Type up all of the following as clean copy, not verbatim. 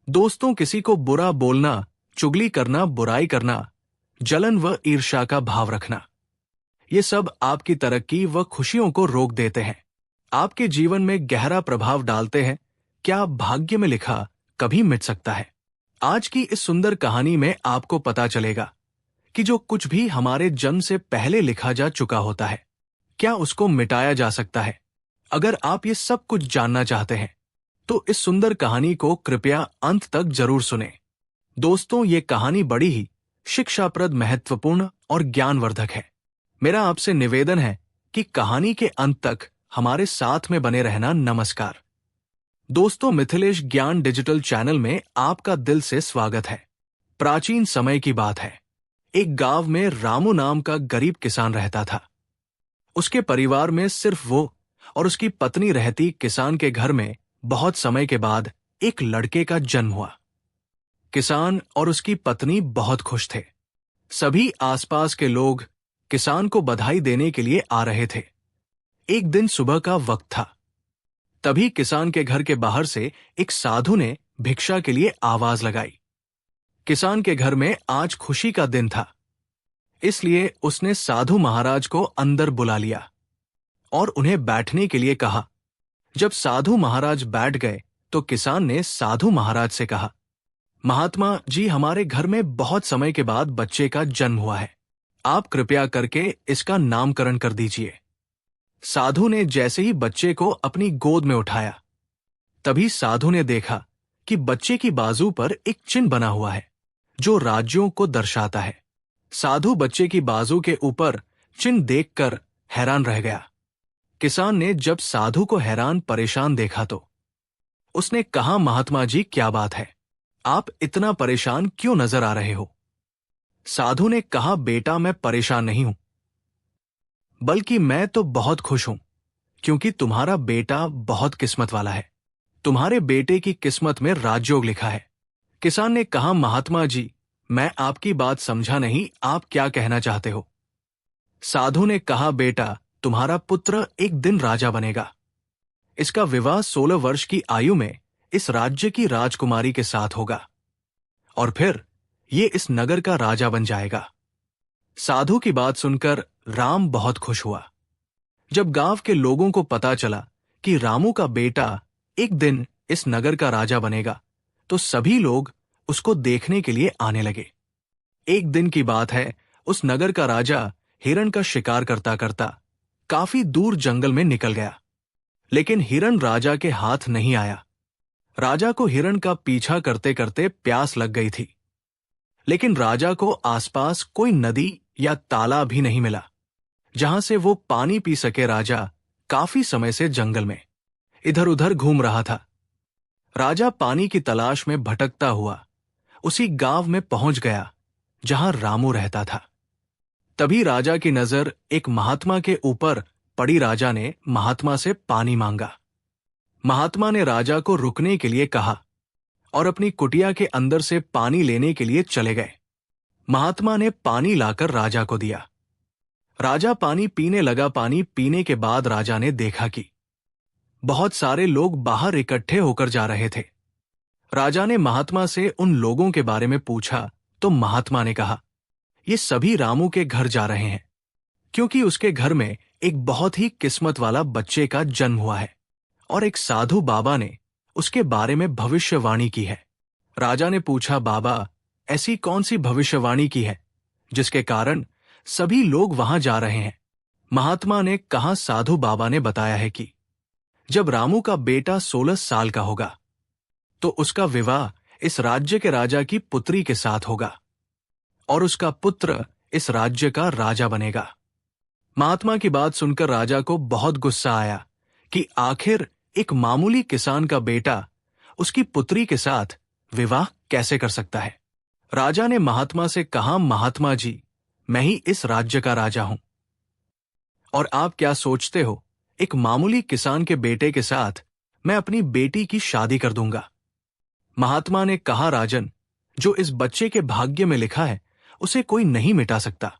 दोस्तों, किसी को बुरा बोलना, चुगली करना, बुराई करना, जलन व ईर्ष्या का भाव रखना, ये सब आपकी तरक्की व खुशियों को रोक देते हैं। आपके जीवन में गहरा प्रभाव डालते हैं। क्या भाग्य में लिखा कभी मिट सकता है? आज की इस सुंदर कहानी में आपको पता चलेगा कि जो कुछ भी हमारे जन्म से पहले लिखा जा चुका होता है, क्या उसको मिटाया जा सकता है? अगर आप ये सब कुछ जानना चाहते हैं तो इस सुंदर कहानी को कृपया अंत तक जरूर सुनें। दोस्तों, ये कहानी बड़ी ही शिक्षाप्रद, महत्वपूर्ण और ज्ञानवर्धक है। मेरा आपसे निवेदन है कि कहानी के अंत तक हमारे साथ में बने रहना। नमस्कार दोस्तों, मिथिलेश ज्ञान डिजिटल चैनल में आपका दिल से स्वागत है। प्राचीन समय की बात है। एक गांव में रामू नाम का गरीब किसान रहता था। उसके परिवार में सिर्फ वो और उसकी पत्नी रहती। किसान के घर में बहुत समय के बाद एक लड़के का जन्म हुआ। किसान और उसकी पत्नी बहुत खुश थे। सभी आसपास के लोग किसान को बधाई देने के लिए आ रहे थे। एक दिन सुबह का वक्त था। तभी किसान के घर के बाहर से एक साधु ने भिक्षा के लिए आवाज लगाई। किसान के घर में आज खुशी का दिन था, इसलिए उसने साधु महाराज को अंदर बुला लिया और उन्हें बैठने के लिए कहा। जब साधु महाराज बैठ गए तो किसान ने साधु महाराज से कहा, महात्मा जी, हमारे घर में बहुत समय के बाद बच्चे का जन्म हुआ है। आप कृपया करके इसका नामकरण कर दीजिए। साधु ने जैसे ही बच्चे को अपनी गोद में उठाया, तभी साधु ने देखा कि बच्चे की बाजू पर एक चिन्ह बना हुआ है जो राज्यों को दर्शाता है। साधु बच्चे की बाजू के ऊपर चिन्ह देखकर हैरान रह गया। किसान ने जब साधु को हैरान परेशान देखा तो उसने कहा, महात्मा जी, क्या बात है? आप इतना परेशान क्यों नजर आ रहे हो? साधु ने कहा, बेटा, मैं परेशान नहीं हूं, बल्कि मैं तो बहुत खुश हूं, क्योंकि तुम्हारा बेटा बहुत किस्मत वाला है। तुम्हारे बेटे की किस्मत में राजयोग लिखा है। किसान ने कहा, महात्मा जी, मैं आपकी बात समझा नहीं, आप क्या कहना चाहते हो? साधु ने कहा, बेटा, तुम्हारा पुत्र एक दिन राजा बनेगा। इसका विवाह 16 वर्ष की आयु में इस राज्य की राजकुमारी के साथ होगा और फिर ये इस नगर का राजा बन जाएगा। साधु की बात सुनकर राम बहुत खुश हुआ। जब गांव के लोगों को पता चला कि रामू का बेटा एक दिन इस नगर का राजा बनेगा, तो सभी लोग उसको देखने के लिए आने लगे। एक दिन की बात है, उस नगर का राजा हिरण का शिकार करता करता काफी दूर जंगल में निकल गया, लेकिन हिरण राजा के हाथ नहीं आया। राजा को हिरण का पीछा करते करते प्यास लग गई थी, लेकिन राजा को आसपास कोई नदी या तालाब भी नहीं मिला जहां से वो पानी पी सके। राजा काफी समय से जंगल में इधर उधर घूम रहा था। राजा पानी की तलाश में भटकता हुआ उसी गांव में पहुंच गया जहां रामू रहता था। तभी राजा की नजर एक महात्मा के ऊपर पड़ी। राजा ने महात्मा से पानी मांगा। महात्मा ने राजा को रुकने के लिए कहा और अपनी कुटिया के अंदर से पानी लेने के लिए चले गए। महात्मा ने पानी लाकर राजा को दिया। राजा पानी पीने लगा। पानी पीने के बाद राजा ने देखा कि बहुत सारे लोग बाहर इकट्ठे होकर जा रहे थे। राजा ने महात्मा से उन लोगों के बारे में पूछा तो महात्मा ने कहा, ये सभी रामू के घर जा रहे हैं, क्योंकि उसके घर में एक बहुत ही किस्मत वाला बच्चे का जन्म हुआ है और एक साधु बाबा ने उसके बारे में भविष्यवाणी की है। राजा ने पूछा, बाबा, ऐसी कौन सी भविष्यवाणी की है जिसके कारण सभी लोग वहां जा रहे हैं? महात्मा ने कहा, साधु बाबा ने बताया है कि जब रामू का बेटा 16 साल का होगा तो उसका विवाह इस राज्य के राजा की पुत्री के साथ होगा और उसका पुत्र इस राज्य का राजा बनेगा। महात्मा की बात सुनकर राजा को बहुत गुस्सा आया कि आखिर एक मामूली किसान का बेटा उसकी पुत्री के साथ विवाह कैसे कर सकता है। राजा ने महात्मा से कहा, महात्मा जी, मैं ही इस राज्य का राजा हूं और आप क्या सोचते हो, एक मामूली किसान के बेटे के साथ मैं अपनी बेटी की शादी कर दूंगा। महात्मा ने कहा, राजन, जो इस बच्चे के भाग्य में लिखा है उसे कोई नहीं मिटा सकता।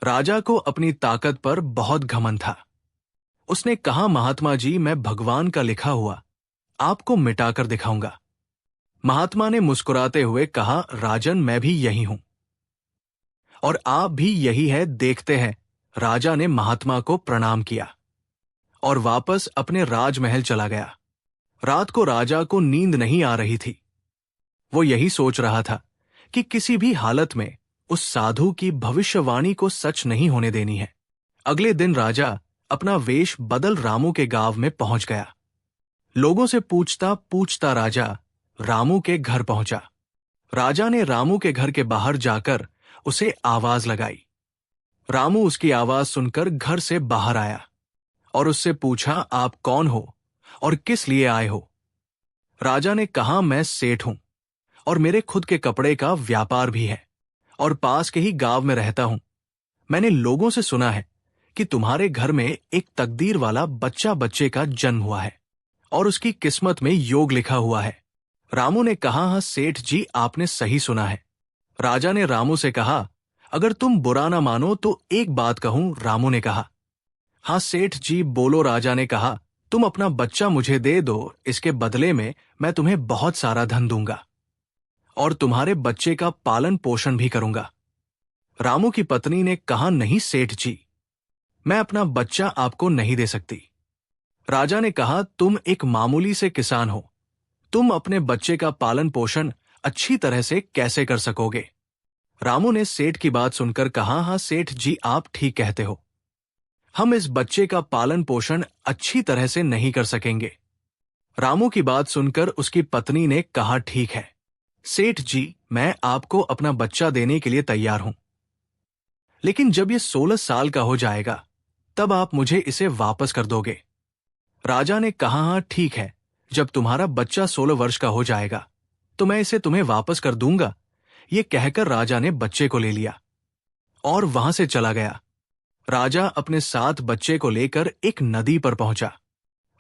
राजा को अपनी ताकत पर बहुत घमंड था। उसने कहा, महात्मा जी, मैं भगवान का लिखा हुआ आपको मिटाकर दिखाऊंगा। महात्मा ने मुस्कुराते हुए कहा, राजन, मैं भी यही हूं और आप भी यही है, देखते हैं। राजा ने महात्मा को प्रणाम किया और वापस अपने राजमहल चला गया। रात को राजा को नींद नहीं आ रही थी। वो यही सोच रहा था कि किसी भी हालत में उस साधु की भविष्यवाणी को सच नहीं होने देनी है। अगले दिन राजा अपना वेश बदल रामू के गांव में पहुंच गया। लोगों से पूछता पूछता राजा रामू के घर पहुंचा। राजा ने रामू के घर के बाहर जाकर उसे आवाज लगाई। रामू उसकी आवाज सुनकर घर से बाहर आया और उससे पूछा, आप कौन हो और किस लिए आए हो? राजा ने कहा, मैं सेठ हूं और मेरे खुद के कपड़े का व्यापार भी है और पास के ही गांव में रहता हूं। मैंने लोगों से सुना है कि तुम्हारे घर में एक तकदीर वाला बच्चे का जन्म हुआ है और उसकी किस्मत में योग लिखा हुआ है। रामू ने कहा, हाँ सेठ जी, आपने सही सुना है। राजा ने रामू से कहा, अगर तुम बुरा ना मानो तो एक बात कहूं। रामू ने कहा, हाँ सेठ जी बोलो। राजा ने कहा, तुम अपना बच्चा मुझे दे दो, इसके बदले में मैं तुम्हें बहुत सारा धन दूंगा और तुम्हारे बच्चे का पालन पोषण भी करूंगा। रामू की पत्नी ने कहा, नहीं सेठ जी, मैं अपना बच्चा आपको नहीं दे सकती। राजा ने कहा, तुम एक मामूली से किसान हो, तुम अपने बच्चे का पालन पोषण अच्छी तरह से कैसे कर सकोगे? रामू ने सेठ की बात सुनकर कहा, हाँ सेठ जी, आप ठीक कहते हो, हम इस बच्चे का पालन पोषण अच्छी तरह से नहीं कर सकेंगे। रामू की बात सुनकर उसकी पत्नी ने कहा, ठीक है सेठ जी, मैं आपको अपना बच्चा देने के लिए तैयार हूं, लेकिन जब ये 16 साल का हो जाएगा तब आप मुझे इसे वापस कर दोगे। राजा ने कहा, हाँ ठीक है, जब तुम्हारा बच्चा 16 वर्ष का हो जाएगा तो मैं इसे तुम्हें वापस कर दूंगा। ये कहकर राजा ने बच्चे को ले लिया और वहां से चला गया। राजा अपने साथ बच्चे को लेकर एक नदी पर पहुंचा।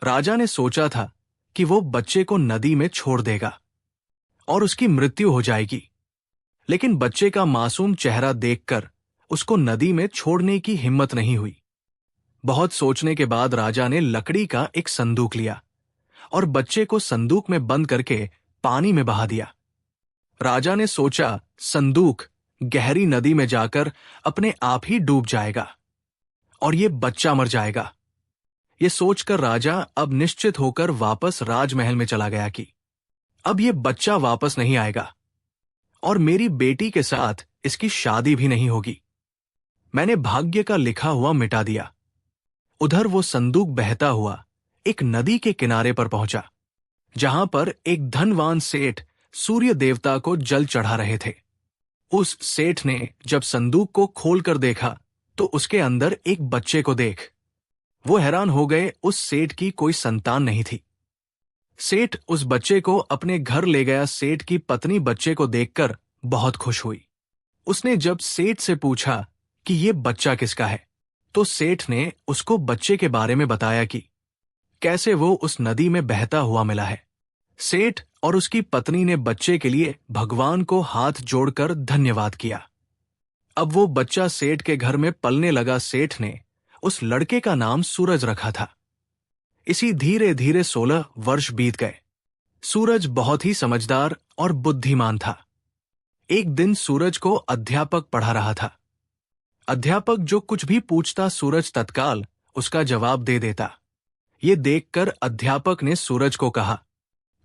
राजा ने सोचा था कि वो बच्चे को नदी में छोड़ देगा और उसकी मृत्यु हो जाएगी, लेकिन बच्चे का मासूम चेहरा देखकर उसको नदी में छोड़ने की हिम्मत नहीं हुई। बहुत सोचने के बाद राजा ने लकड़ी का एक संदूक लिया और बच्चे को संदूक में बंद करके पानी में बहा दिया। राजा ने सोचा, संदूक गहरी नदी में जाकर अपने आप ही डूब जाएगा और ये बच्चा मर जाएगा। ये सोचकर राजा अब निश्चित होकर वापस राजमहल में चला गया कि अब ये बच्चा वापस नहीं आएगा और मेरी बेटी के साथ इसकी शादी भी नहीं होगी। मैंने भाग्य का लिखा हुआ मिटा दिया। उधर वो संदूक बहता हुआ एक नदी के किनारे पर पहुंचा, जहां पर एक धनवान सेठ सूर्य देवता को जल चढ़ा रहे थे। उस सेठ ने जब संदूक को खोलकर देखा तो उसके अंदर एक बच्चे को देख वो हैरान हो गए। उस सेठ की कोई संतान नहीं थी। सेठ उस बच्चे को अपने घर ले गया। सेठ की पत्नी बच्चे को देखकर बहुत खुश हुई। उसने जब सेठ से पूछा कि ये बच्चा किसका है, तो सेठ ने उसको बच्चे के बारे में बताया कि कैसे वो उस नदी में बहता हुआ मिला है। सेठ और उसकी पत्नी ने बच्चे के लिए भगवान को हाथ जोड़कर धन्यवाद किया। अब वो बच्चा सेठ के घर में पलने लगा। सेठ ने उस लड़के का नाम सूरज रखा था। इसी धीरे धीरे 16 वर्ष बीत गए। सूरज बहुत ही समझदार और बुद्धिमान था। एक दिन सूरज को अध्यापक पढ़ा रहा था। अध्यापक जो कुछ भी पूछता सूरज तत्काल उसका जवाब दे देता। ये देखकर अध्यापक ने सूरज को कहा,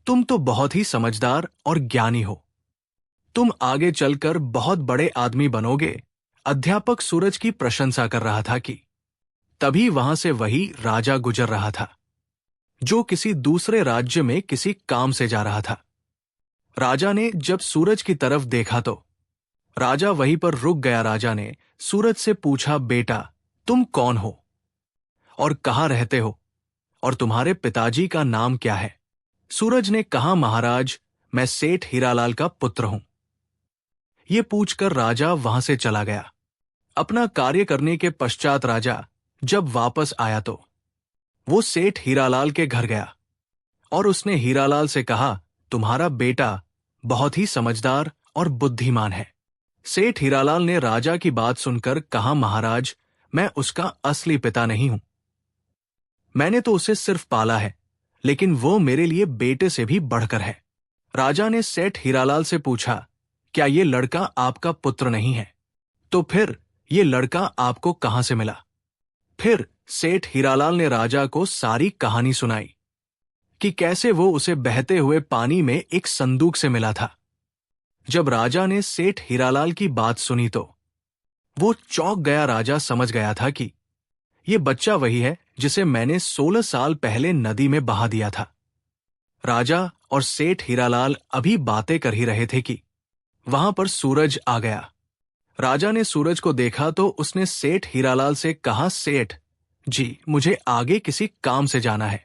तुम तो बहुत ही समझदार और ज्ञानी हो, तुम आगे चलकर बहुत बड़े आदमी बनोगे। अध्यापक सूरज की प्रशंसा कर रहा था कि तभी वहां से वही राजा गुजर रहा था, जो किसी दूसरे राज्य में किसी काम से जा रहा था। राजा ने जब सूरज की तरफ देखा तो राजा वहीं पर रुक गया। राजा ने सूरज से पूछा, बेटा तुम कौन हो और कहाँ रहते हो और तुम्हारे पिताजी का नाम क्या है? सूरज ने कहा, महाराज मैं सेठ हीरालाल का पुत्र हूं। ये पूछकर राजा वहां से चला गया। अपना कार्य करने के पश्चात राजा जब वापस आया तो वो सेठ हीरालाल के घर गया और उसने हीरालाल से कहा, तुम्हारा बेटा बहुत ही समझदार और बुद्धिमान है। सेठ हीरालाल ने राजा की बात सुनकर कहा, महाराज मैं उसका असली पिता नहीं हूं। मैंने तो उसे सिर्फ पाला है, लेकिन वो मेरे लिए बेटे से भी बढ़कर है। राजा ने सेठ हीरालाल से पूछा, क्या ये लड़का आपका पुत्र नहीं है? तो फिर ये लड़का आपको कहां से मिला? फिर सेठ हीरालाल ने राजा को सारी कहानी सुनाई कि कैसे वो उसे बहते हुए पानी में एक संदूक से मिला था। जब राजा ने सेठ हीरालाल की बात सुनी तो वो चौंक गया। राजा समझ गया था कि ये बच्चा वही है जिसे मैंने 16 साल पहले नदी में बहा दिया था। राजा और सेठ हीरालाल अभी बातें कर ही रहे थे कि वहां पर सूरज आ गया। राजा ने सूरज को देखा तो उसने सेठ हीरालाल से कहा, सेठ जी, मुझे आगे किसी काम से जाना है।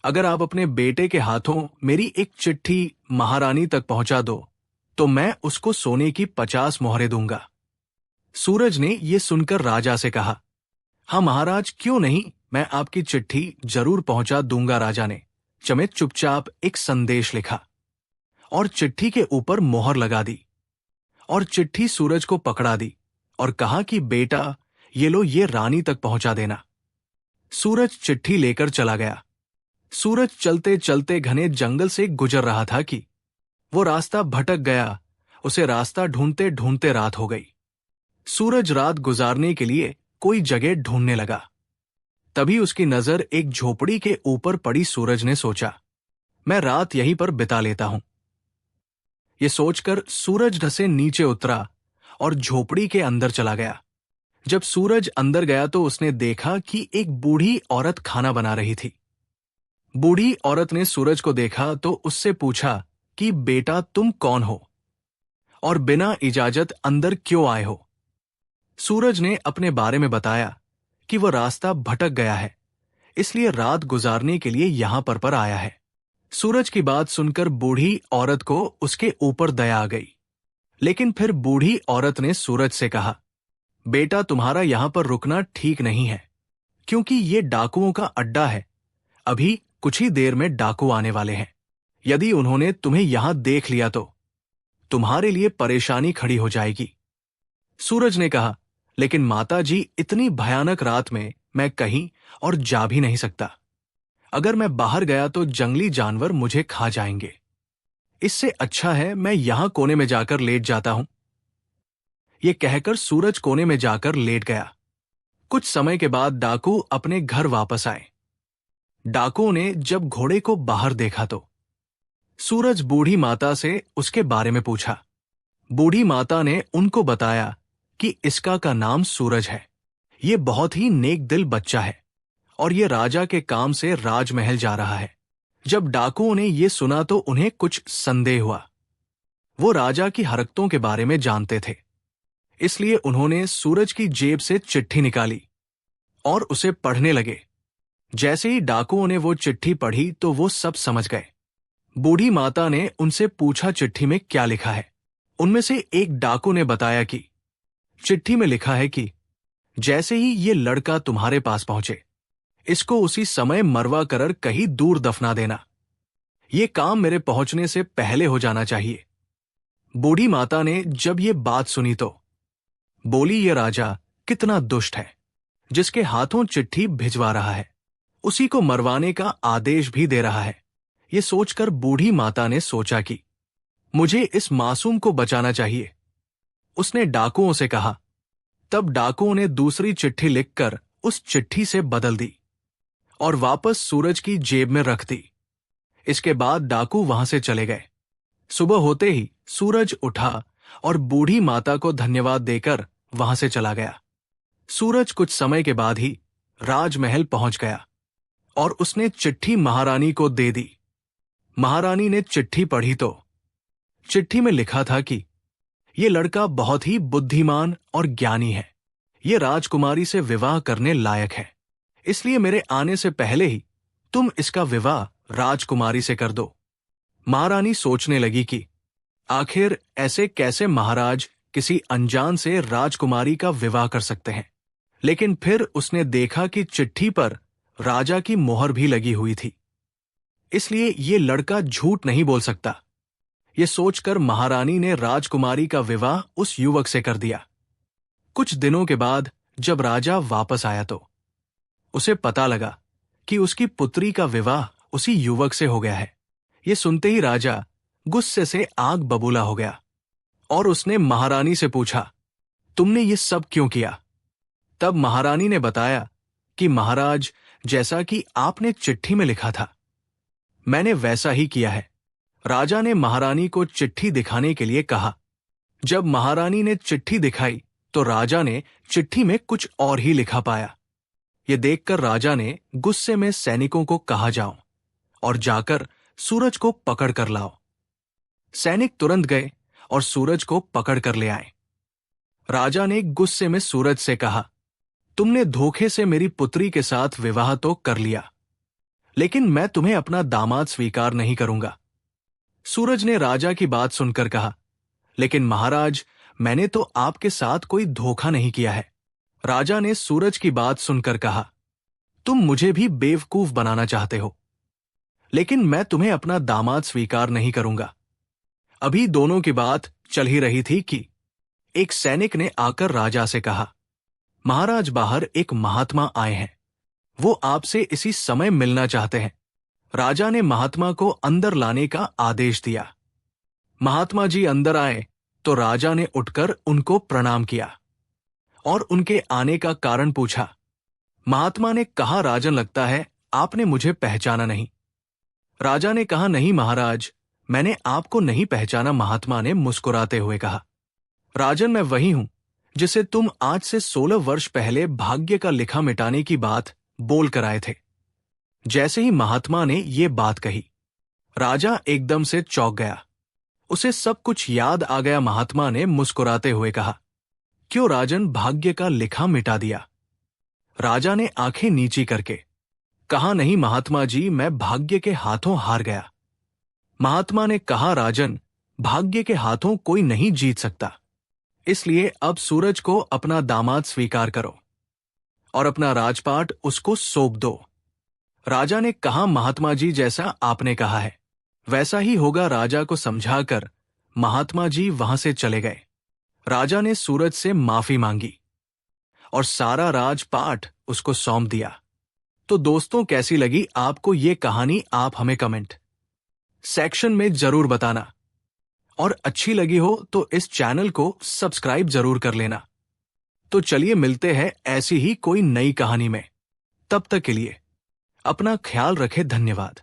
अगर आप अपने बेटे के हाथों मेरी एक चिट्ठी महारानी तक पहुंचा दो तो मैं उसको सोने की 50 मोहरें दूंगा। सूरज ने यह सुनकर राजा से कहा, हाँ महाराज, क्यों नहीं, मैं आपकी चिट्ठी जरूर पहुंचा दूंगा। राजा ने चमेत चुपचाप एक संदेश लिखा और चिट्ठी के ऊपर मोहर लगा दी और चिट्ठी सूरज को पकड़ा दी और कहा कि बेटा, ये लो, ये रानी तक पहुंचा देना। सूरज चिट्ठी लेकर चला गया। सूरज चलते चलते घने जंगल से गुजर रहा था कि वो रास्ता भटक गया। उसे रास्ता ढूंढते ढूंढते रात हो गई। सूरज रात गुजारने के लिए कोई जगह ढूंढने लगा। तभी उसकी नजर एक झोपड़ी के ऊपर पड़ी। सूरज ने सोचा, मैं रात यहीं पर बिता लेता हूं। ये सोचकर सूरज ढसे नीचे उतरा और झोपड़ी के अंदर चला गया। जब सूरज अंदर गया तो उसने देखा कि एक बूढ़ी औरत खाना बना रही थी। बूढ़ी औरत ने सूरज को देखा तो उससे पूछा कि बेटा, तुम कौन हो और बिना इजाजत अंदर क्यों आए हो? सूरज ने अपने बारे में बताया कि वह रास्ता भटक गया है, इसलिए रात गुजारने के लिए यहां पर आया है। सूरज की बात सुनकर बूढ़ी औरत को उसके ऊपर दया आ गई। लेकिन फिर बूढ़ी औरत ने सूरज से कहा, बेटा, तुम्हारा यहां पर रुकना ठीक नहीं है, क्योंकि ये डाकुओं का अड्डा है। अभी कुछ ही देर में डाकू आने वाले हैं। यदि उन्होंने तुम्हें यहां देख लिया तो तुम्हारे लिए परेशानी खड़ी हो जाएगी। सूरज ने कहा, लेकिन माता जी, इतनी भयानक रात में मैं कहीं और जा भी नहीं सकता। अगर मैं बाहर गया तो जंगली जानवर मुझे खा जाएंगे। इससे अच्छा है मैं यहां कोने में जाकर लेट जाता हूं। यह कहकर सूरज कोने में जाकर लेट गया। कुछ समय के बाद डाकू अपने घर वापस आए। डाकुओं ने जब घोड़े को बाहर देखा तो सूरज बूढ़ी माता से उसके बारे में पूछा। बूढ़ी माता ने उनको बताया कि इसका का नाम सूरज है। ये बहुत ही नेक दिल बच्चा है और ये राजा के काम से राजमहल जा रहा है। जब डाकुओं ने ये सुना तो उन्हें कुछ संदेह हुआ। वो राजा की हरकतों के बारे में जानते थे, इसलिए उन्होंने सूरज की जेब से चिट्ठी निकाली और उसे पढ़ने लगे। जैसे ही डाकुओं ने वो चिट्ठी पढ़ी तो वो सब समझ गए। बूढ़ी माता ने उनसे पूछा, चिट्ठी में क्या लिखा है? उनमें से एक डाकू ने बताया कि चिट्ठी में लिखा है कि जैसे ही ये लड़का तुम्हारे पास पहुंचे, इसको उसी समय मरवा कर कहीं दूर दफना देना। ये काम मेरे पहुंचने से पहले हो जाना चाहिए। बूढ़ी माता ने जब ये बात सुनी तो बोली, ये राजा कितना दुष्ट है, जिसके हाथों चिट्ठी भिजवा रहा है, उसी को मरवाने का आदेश भी दे रहा है। ये सोचकर बूढ़ी माता ने सोचा कि मुझे इस मासूम को बचाना चाहिए। उसने डाकुओं से कहा। तब डाकुओं ने दूसरी चिट्ठी लिखकर उस चिट्ठी से बदल दी और वापस सूरज की जेब में रख दी। इसके बाद डाकू वहां से चले गए। सुबह होते ही सूरज उठा और बूढ़ी माता को धन्यवाद देकर वहां से चला गया। सूरज कुछ समय के बाद ही राजमहल पहुंच गया और उसने चिट्ठी महारानी को दे दी। महारानी ने चिट्ठी पढ़ी तो चिट्ठी में लिखा था कि यह लड़का बहुत ही बुद्धिमान और ज्ञानी है। यह राजकुमारी से विवाह करने लायक है, इसलिए मेरे आने से पहले ही तुम इसका विवाह राजकुमारी से कर दो। महारानी सोचने लगी कि आखिर ऐसे कैसे महाराज किसी अनजान से राजकुमारी का विवाह कर सकते हैं। लेकिन फिर उसने देखा कि चिट्ठी पर राजा की मोहर भी लगी हुई थी, इसलिए ये लड़का झूठ नहीं बोल सकता। ये सोचकर महारानी ने राजकुमारी का विवाह उस युवक से कर दिया। कुछ दिनों के बाद जब राजा वापस आया तो उसे पता लगा कि उसकी पुत्री का विवाह उसी युवक से हो गया है। ये सुनते ही राजा गुस्से से आग बबूला हो गया और उसने महारानी से पूछा, तुमने ये सब क्यों किया? तब महारानी ने बताया कि महाराज, जैसा कि आपने चिट्ठी में लिखा था, मैंने वैसा ही किया है। राजा ने महारानी को चिट्ठी दिखाने के लिए कहा। जब महारानी ने चिट्ठी दिखाई तो राजा ने चिट्ठी में कुछ और ही लिखा पाया। ये देखकर राजा ने गुस्से में सैनिकों को कहा, जाओ और जाकर सूरज को पकड़ कर लाओ। सैनिक तुरंत गए और सूरज को पकड़ कर ले आए। राजा ने गुस्से में सूरज से कहा, तुमने धोखे से मेरी पुत्री के साथ विवाह तो कर लिया, लेकिन मैं तुम्हें अपना दामाद स्वीकार नहीं करूंगा। सूरज ने राजा की बात सुनकर कहा, लेकिन महाराज, मैंने तो आपके साथ कोई धोखा नहीं किया है। राजा ने सूरज की बात सुनकर कहा, तुम मुझे भी बेवकूफ बनाना चाहते हो, लेकिन मैं तुम्हें अपना दामाद स्वीकार नहीं करूंगा। अभी दोनों की बात चल ही रही थी कि एक सैनिक ने आकर राजा से कहा, महाराज, बाहर एक महात्मा आए हैं, वो आपसे इसी समय मिलना चाहते हैं। राजा ने महात्मा को अंदर लाने का आदेश दिया। महात्मा जी अंदर आए तो राजा ने उठकर उनको प्रणाम किया और उनके आने का कारण पूछा। महात्मा ने कहा, राजन, लगता है आपने मुझे पहचाना नहीं। राजा ने कहा, नहीं महाराज, मैंने आपको नहीं पहचाना। महात्मा ने मुस्कुराते हुए कहा, राजन, मैं वही हूं जिसे तुम आज से 16 वर्ष पहले भाग्य का लिखा मिटाने की बात बोल कर आए थे। जैसे ही महात्मा ने ये बात कही, राजा एकदम से चौंक गया। उसे सब कुछ याद आ गया। महात्मा ने मुस्कुराते हुए कहा, क्यों राजन, भाग्य का लिखा मिटा दिया? राजा ने आंखें नीची करके कहा, नहीं महात्मा जी, मैं भाग्य के हाथों हार गया। महात्मा ने कहा, राजन, भाग्य के हाथों कोई नहीं जीत सकता, इसलिए अब सूरज को अपना दामाद स्वीकार करो और अपना राजपाट उसको सौंप दो। राजा ने कहा, महात्मा जी, जैसा आपने कहा है वैसा ही होगा। राजा को समझाकर महात्मा जी वहां से चले गए। राजा ने सूरज से माफी मांगी और सारा राजपाट उसको सौंप दिया। तो दोस्तों, कैसी लगी आपको ये कहानी? आप हमें कमेंट सेक्शन में जरूर बताना, और अच्छी लगी हो तो इस चैनल को सब्सक्राइब जरूर कर लेना। तो चलिए मिलते हैं ऐसी ही कोई नई कहानी में। तब तक के लिए अपना ख्याल रखें। धन्यवाद।